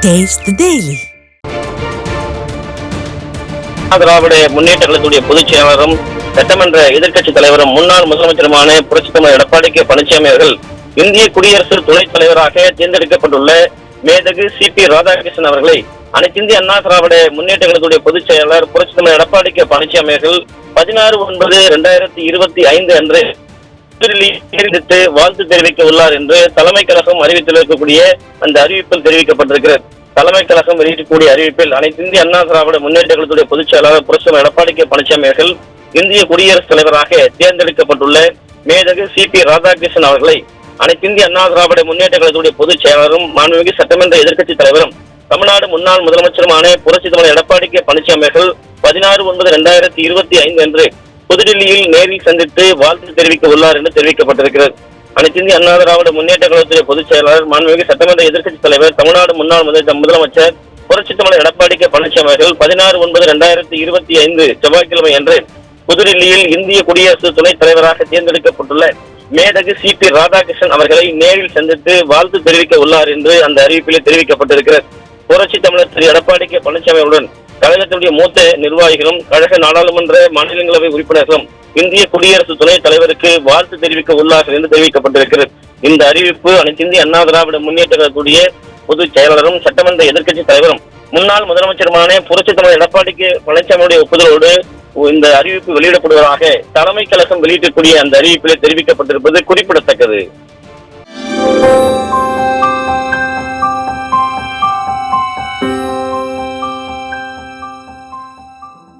Taste the Daily. Dravida Munnetra கழகத்துடைய பொதுச் செயலாளரும் சட்டமன்ற எதிர்க்கட்சி தலைவரும் முன்னாள் முதலமைச்சருமான புரட்சித் தலைவர் எடப்பாடி கே பழனிசாமி அவர்கள் இந்திய குடியரசு துணைத் தலைவராக தேர்ந்தெடுக்கப்பட்டுள்ள மேதகு சி.பி. ராதாகிருஷ்ணன் அவர்களை அனைத்து இந்திய அண்ணா திராவிட முன்னேற்ற கழகத்துடைய பொதுச் செயலாளர் புரட்சித் தலைவர் எடப்பாடி கே பழனிசாமி அவர்கள் 16/9/2005 அன்று புதுடில்லியில் வாழ்த்து தெரிவிக்க உள்ளார் என்று தலைமை கழகம் அறிவித்திருக்கக்கூடிய அந்த அறிவிப்பில் தெரிவிக்கப்பட்டிருக்கிறது. தலைமை கழகம் வெளியிடக்கூடிய அறிவிப்பில் அனைத்து இந்திய அண்ணா திராவிட முன்னேற்ற கழகத்துடைய பொதுச் செயலாளர் புரட்சித் எடப்பாடி கே பழனிசாமி அவர்கள் இந்திய குடியரசுத் தலைவராக தேர்ந்தெடுக்கப்பட்டுள்ள மேதகு சி.பி. ராதாகிருஷ்ணன் அவர்களை அனைத்து இந்திய அண்ணா திராவிட முன்னேற்ற கழகத்துடைய பொதுச் செயலாளரும் மாண்புமிகு சட்டமன்ற எதிர்க்கட்சி தலைவரும் தமிழ்நாடு முன்னாள் முதலமைச்சருமான புரட்சித் தலைவர் எடப்பாடி கே பழனிசாமி அவர்கள் 16/9/2025 அன்று புதுடில்லியில் நேரில் சந்தித்து வாழ்த்து தெரிவிக்க உள்ளார் என்று தெரிவிக்கப்பட்டிருக்கிறது. அனைத்து இந்திய அண்ணா திராவிட முன்னேற்ற கழகத்துடைய பொதுச் செயலாளர் மாண்புமிகு சட்டமன்ற எதிர்க்கட்சி தலைவர் தமிழ்நாடு முன்னாள் முதலமைச்சர் புரட்சித் தலைவர் எடப்பாடி கே பழனிசாமி அவர்கள் 16/9/2025 செவ்வாய்க்கிழமை அன்று புதுடில்லியில் இந்திய குடியரசு துணைத் தலைவராக தேர்ந்தெடுக்கப்பட்டுள்ள மேதகு சி.பி. ராதாகிருஷ்ணன் அவர்களை நேரில் சந்தித்து வாழ்த்து தெரிவிக்க உள்ளார் என்று அந்த அறிவிப்பில் தெரிவிக்கப்பட்டிருக்கிறது. புரட்சி தமிழர் திரு எடப்பாடி கே பழனிசாமி அவருடன் கழகத்துடைய மூத்த நிர்வாகிகளும் கழக நாடாளுமன்ற மாநிலங்களவை உறுப்பினர்களும் இந்திய குடியரசு துணைத் தலைவருக்கு வாழ்த்து தெரிவிக்க உள்ளார்கள் என்று தெரிவிக்கப்பட்டிருக்கிறது. இந்த அறிவிப்பு அனைத்து இந்திய அண்ணா திராவிட முன்னேற்ற கழகத்துடைய பொதுச் செயலாளரும் சட்டமன்ற எதிர்க்கட்சி தலைவரும் முன்னாள் முதலமைச்சருமான புரட்சி தமிழர் எடப்பாடி கே பழனிசாமியுடைய ஒப்புதலோடு இந்த அறிவிப்பு வெளியிடப்படுவதாக தலைமை கழகம் வெளியிடக்கூடிய அந்த அறிவிப்பில் தெரிவிக்கப்பட்டிருப்பது குறிப்பிடத்தக்கது.